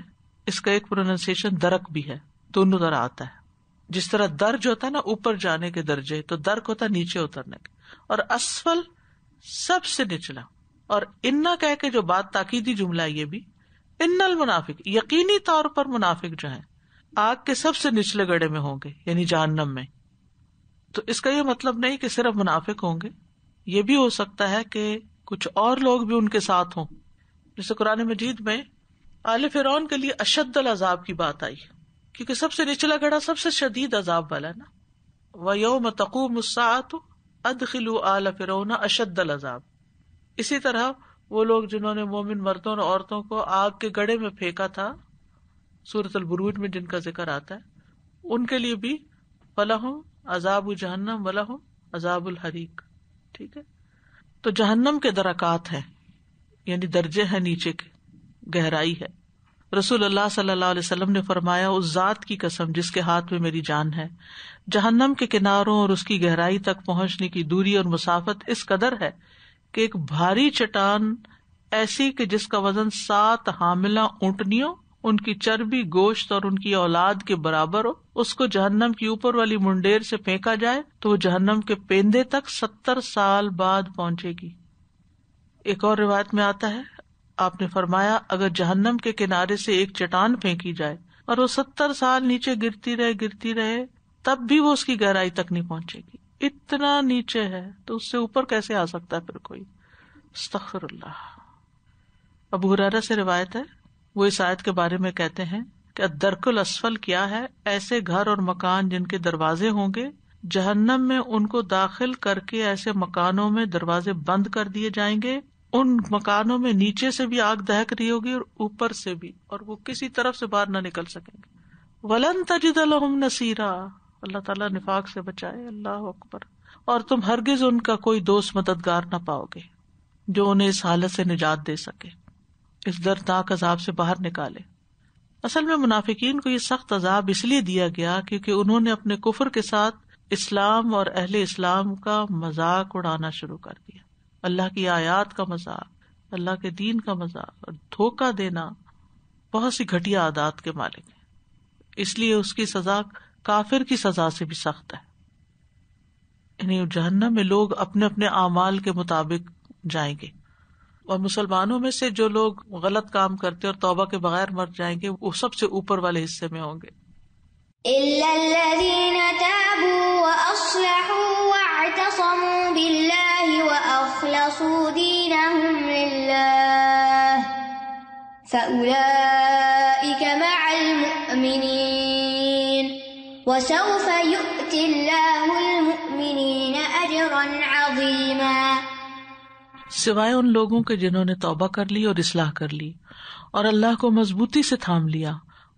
اس کا ایک پروننسیشن درک بھی ہے، دونوں طرح آتا ہے۔ جس طرح درج ہوتا ہے نا اوپر جانے کے درجے، تو درک ہوتا ہے نیچے اترنے کے، اور اسفل سب سے نچلا۔ اور انا کہہ کے جو بات تاکیدی جملہ ہے، یہ بھی ان المنافق، یقینی طور پر منافق جو ہیں آگ کے سب سے نچلے گڑھے میں ہوں گے، یعنی جہنم میں۔ تو اس کا یہ مطلب نہیں کہ صرف منافق ہوں گے، یہ بھی ہو سکتا ہے کہ کچھ اور لوگ بھی ان کے ساتھ ہوں۔ جیسے قرآن مجید میں آل فرعون کے لیے اشد العذاب کی بات آئی کیونکہ سب سے نچلا گڑھا سب سے شدید عذاب والا ہے نا. وَيَوْمَ تَقُومُ السَّاعَةُ أَدْخِلُوا آلَ فِرْعَوْنَ أَشَدَّ الْعَذَابِ. اسی طرح وہ لوگ جنہوں نے مومن مردوں اور عورتوں کو آگ کے گڑھے میں پھینکا تھا سورۃ البروج میں جن کا ذکر آتا ہے، ان کے لیے بھی فَلَهُمْ عَذَابُ جَهَنَّمَ وَلَهُمْ عَذَابُ الْحَرِيقِ. ٹھیک ہے، تو جہنم کے درکات ہیں، یعنی درجے ہیں، نیچے کے گہرائی ہے. رسول اللہ صلی اللہ علیہ وسلم نے فرمایا، اس ذات کی قسم جس کے ہاتھ میں میری جان ہے، جہنم کے کناروں اور اس کی گہرائی تک پہنچنے کی دوری اور مسافت اس قدر ہے کہ ایک بھاری چٹان ایسی کہ جس کا وزن 7 حاملہ اونٹنیوں، ان کی چربی، گوشت اور ان کی اولاد کے برابر ہو، اس کو جہنم کی اوپر والی منڈیر سے پھینکا جائے تو وہ جہنم کے پیندے تک 70 سال بعد پہنچے گی. ایک اور روایت میں آتا ہے، آپ نے فرمایا اگر جہنم کے کنارے سے ایک چٹان پھینکی جائے اور وہ 70 سال نیچے گرتی رہے تب بھی وہ اس کی گہرائی تک نہیں پہنچے گی. اتنا نیچے ہے تو اس سے اوپر کیسے آ سکتا ہے پھر کوئی؟ استغفر اللہ. ابو ہریرہ سے روایت ہے، وہ اس آیت کے بارے میں کہتے ہیں کہ الدرک الاسفل کیا ہے؟ ایسے گھر اور مکان جن کے دروازے ہوں گے، جہنم میں ان کو داخل کر کے ایسے مکانوں میں دروازے بند کر دیے جائیں گے، ان مکانوں میں نیچے سے بھی آگ دہک رہی ہوگی اور اوپر سے بھی، اور وہ کسی طرف سے باہر نہ نکل سکیں گے. وَلَن تَجِدَ لَهُمْ نَصِيرًا. اللہ تعالیٰ نفاق سے بچائے. اللہ اکبر. اور تم ہرگز ان کا کوئی دوست مددگار نہ پاؤ گے جو انہیں اس حالت سے نجات دے سکے، اس دردناک عذاب سے باہر نکالے. اصل میں منافقین کو یہ سخت عذاب اس لیے دیا گیا کیونکہ انہوں نے اپنے کفر کے ساتھ اسلام اور اہل اسلام کا مذاق اڑانا شروع کر دیا. اللہ کی آیات کا مذاق، اللہ کے دین کا مذاق اور دھوکہ دینا. بہت سی گھٹیا عادات کے مالک ہیں، اس لیے اس کی سزا کافر کی سزا سے بھی سخت ہے. یعنی جہنم میں لوگ اپنے اپنے اعمال کے مطابق جائیں گے، اور مسلمانوں میں سے جو لوگ غلط کام کرتے اور توبہ کے بغیر مر جائیں گے وہ سب سے اوپر والے حصے میں ہوں گے. إِلَّا الَّذِينَ تَابُوا وَأَصْلَحُوا وَاعْتَصَمُوا بِاللَّهِ وَأَخْلَصُوا دِينَهُمْ لِلَّهِ فَأُولَئِكَ مَعَ الْمُؤْمِنِينَ وَسَوْفَ يُؤْتِ اللَّهُ الْمُؤْمِنِينَ أَجْرًا عَظِيمًا. سوائے ان لوگوں کے جنہوں نے توبہ کر لی اور اصلاح کر لی اور اللہ کو مضبوطی سے تھام لیا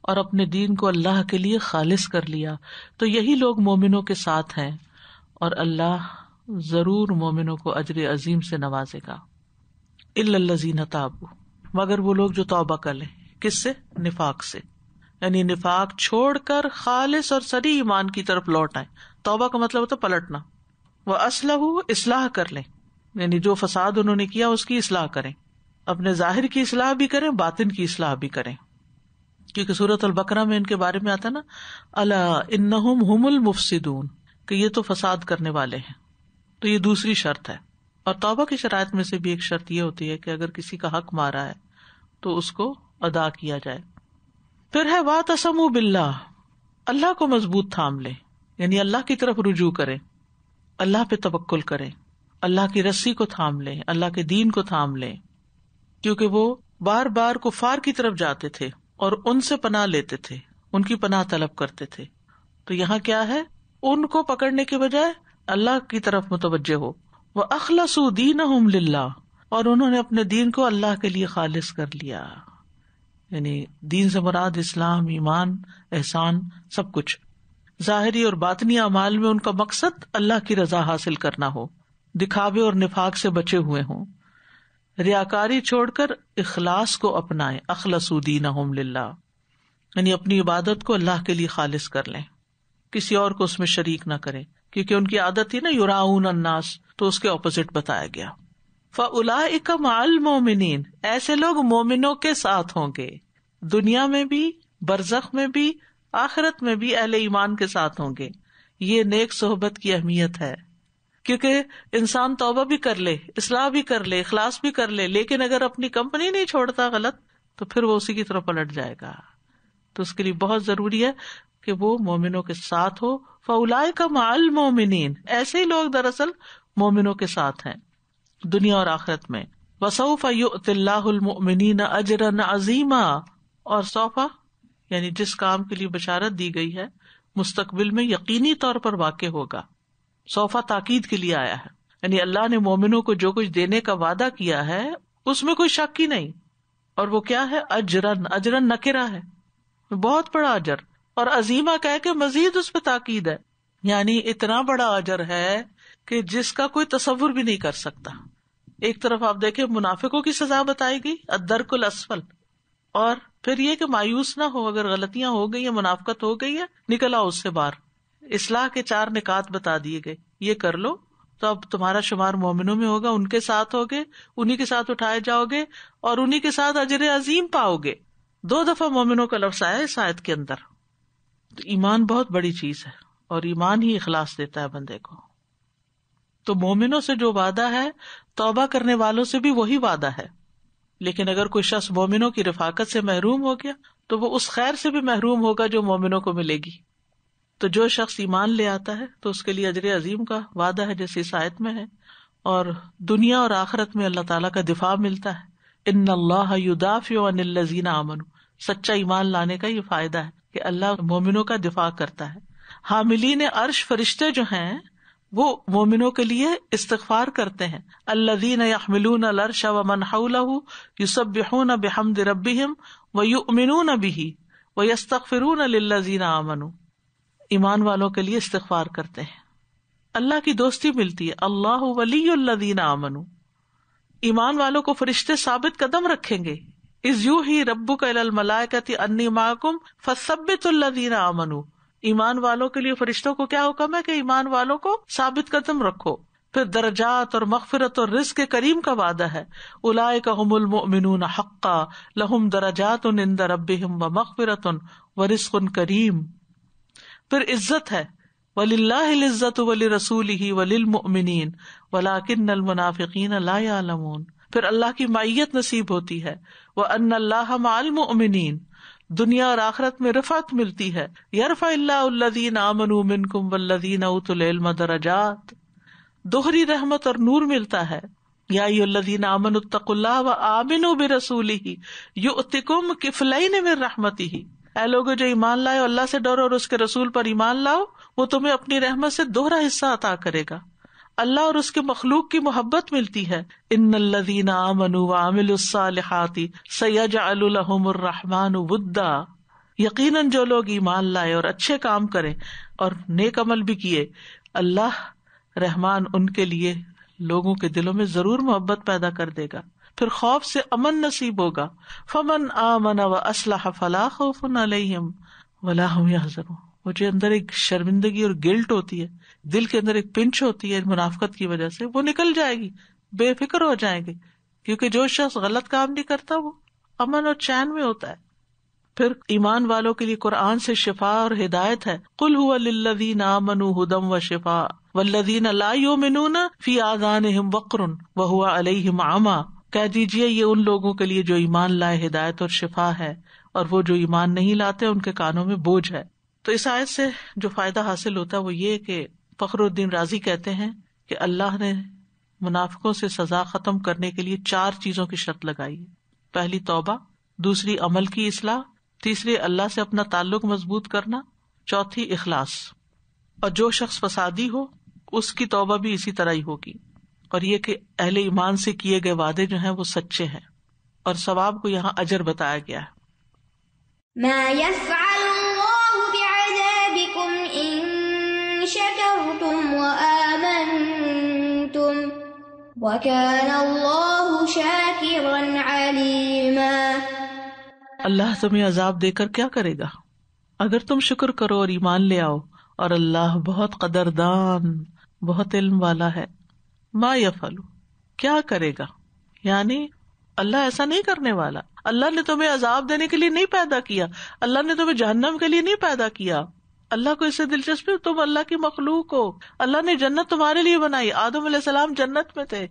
اور اپنے دین کو اللہ کے لیے خالص کر لیا، تو یہی لوگ مومنوں کے ساتھ ہیں اور اللہ ضرور مومنوں کو اجر عظیم سے نوازے گا. الا الذین تابوا، مگر وہ لوگ جو توبہ کر لیں. کس سے؟ نفاق سے. یعنی نفاق چھوڑ کر خالص اور صریح ایمان کی طرف لوٹ آئیں. توبہ کا مطلب ہوتا ہے پلٹنا. وَأَصْلَحُوا، اصلاح کر لیں، یعنی جو فساد انہوں نے کیا اس کی اصلاح کریں، اپنے ظاہر کی اصلاح بھی کریں، باطن کی اصلاح بھی کریں. کیونکہ سورۃ البقرہ میں ان کے بارے میں آتا نا، الا انہم ھم المفسدون، کہ یہ تو فساد کرنے والے ہیں. تو یہ دوسری شرط ہے. اور توبہ کی شرائط میں سے بھی ایک شرط یہ ہوتی ہے کہ اگر کسی کا حق مارا ہے تو اس کو ادا کیا جائے. پھر ہے واعتصموا باللہ، اللہ کو مضبوط تھام لیں، یعنی اللہ کی طرف رجوع کریں، اللہ پہ توکل کریں، اللہ کی رسی کو تھام لیں، اللہ کے دین کو تھام لیں. کیونکہ وہ بار بار کفار کی طرف جاتے تھے اور ان سے پناہ لیتے تھے، ان کی پناہ طلب کرتے تھے. تو یہاں کیا ہے؟ ان کو پکڑنے کے بجائے اللہ کی طرف متوجہ ہو. وَأَخْلَصُوا دِينَهُمْ لِلَّهِ، اور انہوں نے اپنے دین کو اللہ کے لیے خالص کر لیا. یعنی دین سے مراد اسلام، ایمان، احسان، سب کچھ. ظاہری اور باطنی اعمال میں ان کا مقصد اللہ کی رضا حاصل کرنا ہو، دکھاوے اور نفاق سے بچے ہوئے ہوں. ریاکاری چھوڑ کر اخلاص کو اپنائیں. اخلصوا دینہم للہ، یعنی اپنی عبادت کو اللہ کے لیے خالص کر لیں، کسی اور کو اس میں شریک نہ کریں. کیونکہ ان کی عادت تھی نا یراؤن الناس، تو اس کے اپوزٹ بتایا گیا. فاولئک مع المؤمنین، ایسے لوگ مومنوں کے ساتھ ہوں گے، دنیا میں بھی، برزخ میں بھی، آخرت میں بھی اہل ایمان کے ساتھ ہوں گے. یہ نیک صحبت کی اہمیت ہے. کیونکہ انسان توبہ بھی کر لے، اصلاح بھی کر لے، اخلاص بھی کر لے، لیکن اگر اپنی کمپنی نہیں چھوڑتا غلط، تو پھر وہ اسی کی طرف پلٹ جائے گا. تو اس کے لیے بہت ضروری ہے کہ وہ مومنوں کے ساتھ ہو. فاولئک مع المؤمنین، ایسے ہی لوگ دراصل مومنوں کے ساتھ ہیں دنیا اور آخرت میں. وسوف یؤتی اللہ المؤمنین اجرا عظیما، اور سوفا یعنی جس کام کے لیے بشارت دی گئی ہے مستقبل میں یقینی طور پر واقع ہوگا. سوفا تاکید کے لیے آیا ہے، یعنی اللہ نے مومنوں کو جو کچھ دینے کا وعدہ کیا ہے اس میں کوئی شک ہی نہیں. اور وہ کیا ہے؟ اجرن. اجرن نکرہ ہے، بہت بڑا اجر. اور عظیمہ کہہ کے مزید اس پہ تاکید ہے، یعنی اتنا بڑا اجر ہے کہ جس کا کوئی تصور بھی نہیں کر سکتا. ایک طرف آپ دیکھیں منافقوں کی سزا بتائی گئی، الدرک الاسفل، اور پھر یہ کہ مایوس نہ ہو، اگر غلطیاں ہو گئی ہیں، منافقت ہو گئی ہے، نکل آؤ اس سے باہر. اصلاح کے 4 نکات بتا دیے گئے، یہ کر لو تو اب تمہارا شمار مومنوں میں ہوگا، ان کے ساتھ ہوگے، انہی کے ساتھ اٹھائے جاؤ گے اور انہی کے ساتھ اجر عظیم پاؤ گے. 2 دفعہ مومنوں کا لفظ آیا اس آیت کے اندر. تو ایمان بہت بڑی چیز ہے اور ایمان ہی اخلاص دیتا ہے بندے کو. تو مومنوں سے جو وعدہ ہے توبہ کرنے والوں سے بھی وہی وعدہ ہے. لیکن اگر کوئی شخص مومنوں کی رفاقت سے محروم ہو گیا تو وہ اس خیر سے بھی محروم ہوگا جو مومنوں کو ملے گی. تو جو شخص ایمان لے آتا ہے تو اس کے لیے اجر عظیم کا وعدہ ہے جیسے اس آیت میں ہے، اور دنیا اور آخرت میں اللہ تعالیٰ کا دفاع ملتا ہے. ان اللہ یدافع عن الذین آمنوا. سچا ایمان لانے کا یہ فائدہ ہے کہ اللہ مومنوں کا دفاع کرتا ہے. حاملین عرش فرشتے جو ہیں وہ مومنوں کے لیے استغفار کرتے ہیں. الذین یحملون العرش ومن حولہ یسبحون بحمد ربہم ویؤمنون بہ ویستغفرون للذین آمنوا. ایمان والوں کے لیے استغفار کرتے ہیں، اللہ کی دوستی ملتی ہے. اللہ ولی الذین آمنوا. ایمان والوں کو فرشتے ثابت قدم رکھیں گے. اذ یوحی ربک الی الملائکۃ انی معکم فثبتوا الذین آمنوا. ایمان والوں کے لیے فرشتوں کو کیا حکم ہے کہ ایمان والوں کو ثابت قدم رکھو. پھر درجات اور مغفرت اور رزق کریم کا وعدہ ہے. اولئک ھم المؤمنون حقا لہم درجات عند ربہم ومغفرت ورزق کریم. پھر عزت ہے، وَلِلَّهِ الْعِزَّةُ وَلِرَسُولِهِ وَلِلْمُؤْمِنِينَ وَلَكِنَّ الْمُنَافِقِينَ لَا يَعْلَمُونَ. پھر اللہ کی معیت نصیب ہوتی ہے، وَأَنَّ اللَّهَ مَعَ الْمُؤْمِنِينَ. دنیا اور آخرت میں رفعت ملتی ہے. يَرْفَعِ اللَّهُ الَّذِينَ آمَنُوا مِنكُمْ وَالَّذِينَ أُوتُوا الْعِلْمَ دَرَجَاتٍ. دوہری رحمت اور نور ملتا ہے. یا ایھا الذین آمنوا اتقوا اللہ وآمنوا برسولہ یؤتکم کفلین من رحمتہ. اے لوگو جو ایمان لائے اللہ سے ڈرو اور اس کے رسول پر ایمان لاؤ، وہ تمہیں اپنی رحمت سے دوہرا حصہ عطا کرے گا. اللہ اور اس کے مخلوق کی محبت ملتی ہے. ان الذین آمنوا وعملوا الصالحات سیجعل لهم الرحمن ودا. یقیناً جو لوگ ایمان لائے اور اچھے کام کریں اور نیک عمل بھی کیے، اللہ رحمان ان کے لیے لوگوں کے دلوں میں ضرور محبت پیدا کر دے گا. پھر خوف سے امن نصیب ہوگا. فمن آمن واصلح فلا خوف علیہم ولا هم یحزنون. وہ جو اندر ایک شرمندگی اور گلٹ ہوتی ہے، دل کے اندر ایک پنچ ہوتی ہے منافقت کی وجہ سے، وہ نکل جائے گی، بے فکر ہو جائیں گے. کیونکہ جو شخص غلط کام نہیں کرتا وہ امن اور چین میں ہوتا ہے. پھر ایمان والوں کے لیے قرآن سے شفا اور ہدایت ہے. قل هو للذین آمنوا ھدی وشفاء والذین لا یؤمنون فی آذانہم وقر وہو علیہم عمی. کہہ دیجیے یہ ان لوگوں کے لیے جو ایمان لائے ہدایت اور شفا ہے، اور وہ جو ایمان نہیں لاتے ان کے کانوں میں بوجھ ہے. تو اس آیت سے جو فائدہ حاصل ہوتا ہے وہ یہ کہ فخر الدین رازی کہتے ہیں کہ اللہ نے منافقوں سے سزا ختم کرنے کے لیے 4 چیزوں کی شرط لگائی ہے. پہلی توبہ، دوسری عمل کی اصلاح، تیسری اللہ سے اپنا تعلق مضبوط کرنا، چوتھی اخلاص. اور جو شخص فسادی ہو اس کی توبہ بھی اسی طرح ہی ہوگی. اور یہ کہ اہل ایمان سے کیے گئے وعدے جو ہیں وہ سچے ہیں، اور ثواب کو یہاں اجر بتایا گیا ہے. ما يفعل الله بعذابكم إن شكرتم وآمنتم وكان الله شاكرا عليما. اللہ تمہیں عذاب دے کر کیا کرے گا اگر تم شکر کرو اور ایمان لے آؤ، اور اللہ بہت قدردان، بہت علم والا ہے. ما یفعل، کیا کرے گا، یعنی اللہ ایسا نہیں کرنے والا. اللہ نے تمہیں عذاب دینے کے لیے نہیں پیدا کیا، اللہ نے تمہیں جہنم کے لیے نہیں پیدا کیا. اللہ کو اس سے دلچسپی، تم اللہ کی مخلوق ہو. اللہ نے جنت تمہارے لیے بنائی. آدم علیہ السلام جنت میں تھے.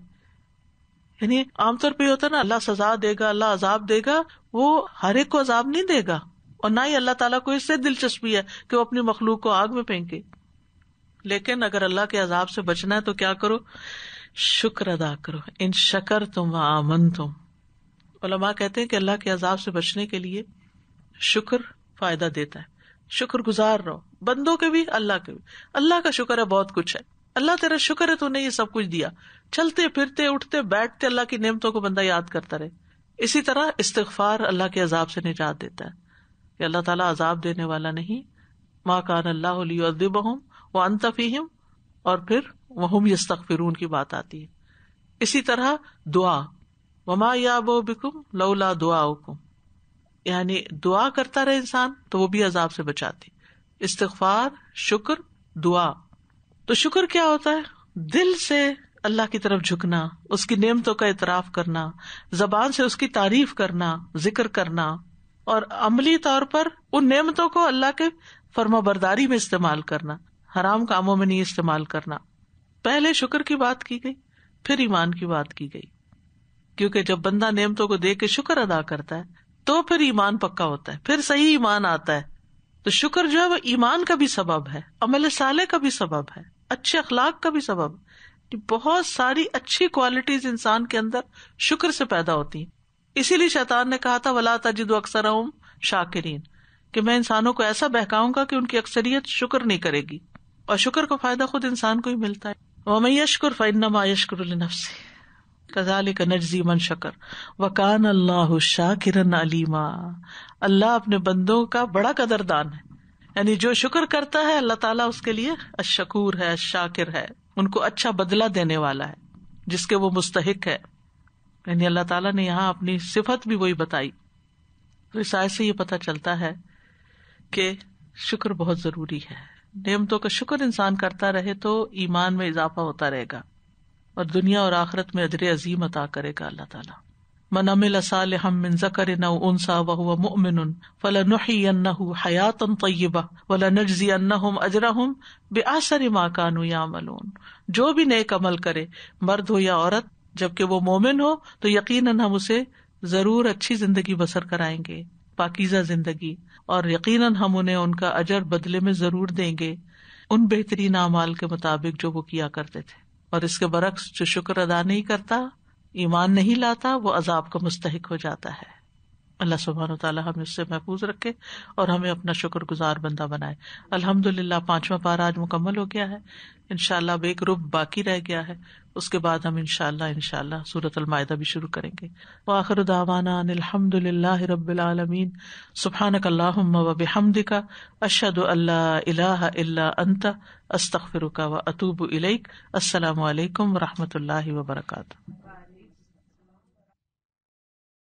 یعنی عام طور پہ ہوتا نا اللہ سزا دے گا، اللہ عذاب دے گا، وہ ہر ایک کو عذاب نہیں دے گا، اور نہ ہی اللہ تعالیٰ کو اس سے دلچسپی ہے کہ وہ اپنی مخلوق کو آگ میں پھینکے. لیکن اگر اللہ کے عذاب سے بچنا ہے تو کیا کرو؟ شکر ادا کرو. ان شکر تم آمن تم. علماء کہتے ہیں کہ اللہ کے عذاب سے بچنے کے لیے شکر فائدہ دیتا ہے. شکر گزار رہو, بندوں کے بھی اللہ کے بھی. اللہ کا شکر ہے بہت کچھ ہے, اللہ تیرا شکر ہے تو نے یہ سب کچھ دیا. چلتے پھرتے اٹھتے بیٹھتے اللہ کی نعمتوں کو بندہ یاد کرتا رہے. اسی طرح استغفار اللہ کے عذاب سے نجات دیتا ہے کہ اللہ تعالیٰ عذاب دینے والا نہیں. ما کان اللہ لیعذبہم وانت فیہم, اور پھر وہم یستغفرون کی بات آتی ہے. اسی طرح دعا, وما یعبؤ بکم لولا دعاؤکم, یعنی دعا کرتا رہے انسان تو وہ بھی عذاب سے بچاتی. استغفار, شکر, دعا. تو شکر کیا ہوتا ہے؟ دل سے اللہ کی طرف جھکنا, اس کی نعمتوں کا اعتراف کرنا, زبان سے اس کی تعریف کرنا, ذکر کرنا, اور عملی طور پر ان نعمتوں کو اللہ کے فرما برداری میں استعمال کرنا, حرام کاموں میں نہیں استعمال کرنا. پہلے شکر کی بات کی گئی, پھر ایمان کی بات کی گئی, کیونکہ جب بندہ نعمتوں کو دیکھ کے شکر ادا کرتا ہے تو پھر ایمان پکا ہوتا ہے, پھر صحیح ایمان آتا ہے. تو شکر جو ہے وہ ایمان کا بھی سبب ہے, عمل صالح کا بھی سبب ہے, اچھے اخلاق کا بھی سبب. بہت ساری اچھی کوالٹیز انسان کے اندر شکر سے پیدا ہوتی ہیں. اسی لیے شیطان نے کہا تھا وَلَا تَجِدُ أَكْثَرَهُمْ شَاكِرِينَ, کہ میں انسانوں کو ایسا بہکاؤں گا کہ ان کی اکثریت شکر نہیں کرے گی, اور شکر کا فائدہ خود انسان کو ہی ملتا ہے. وَمَن يَشْكُرْ فَإِنَّمَا يَشْكُرُ لِنَفْسِهِ كَذَلِكَ نَجْزِي مَن شَكَرَ وَكَانَ اللَّهُ شَاكِرًا عَلِيمًا. اللہ اپنے بندوں کا بڑا قدردان ہے, یعنی جو شکر کرتا ہے اللہ تعالیٰ اس کے لیے الشکور ہے, الشاکر ہے, ان کو اچھا بدلہ دینے والا ہے جس کے وہ مستحق ہے. یعنی اللہ تعالیٰ نے یہاں اپنی صفت بھی وہی بتائی. تو اس آیت سے یہ پتہ چلتا ہے کہ شکر بہت ضروری ہے. نعمتوں کا شکر انسان کرتا رہے تو ایمان میں اضافہ ہوتا رہے گا اور دنیا اور آخرت میں اجر عظیم عطا کرے گا اللہ تعالیٰ. من عمل صالحا من ذکر او انثى وهو مؤمن فلنحيينه حیاتا طیبہ ولنجزینہم اجرہم باحسن ما كانوا يعملون. جو بھی نیک عمل کرے, مرد ہو یا عورت, جبکہ وہ مومن ہو تو یقیناً ہم اسے ضرور اچھی زندگی بسر کرائیں گے, پاکیزہ زندگی, اور یقیناً ہم انہیں ان کا اجر بدلے میں ضرور دیں گے ان بہترین اعمال کے مطابق جو وہ کیا کرتے تھے. اور اس کے برعکس جو شکر ادا نہیں کرتا, ایمان نہیں لاتا, وہ عذاب کا مستحق ہو جاتا ہے. اللہ سبحانہ وتعالیٰ ہمیں اس سے محفوظ رکھے اور ہمیں اپنا شکر گزار بندہ بنائے. الحمدللہ 5واں پارہ آج مکمل ہو گیا ہے. انشاءاللہ اب ایک ربع باقی رہ گیا ہے, اس کے بعد ہم انشاءاللہ سورۃ المائدہ بھی شروع کریں گے. وآخر دعوانا ان الحمدللہ رب العالمین. سبحانک اللہم وبحمدک, اشہد ان لا الہ الا انت, استغفرک واتوب الیک. السلام علیکم ورحمۃ اللہ وبرکاتہ.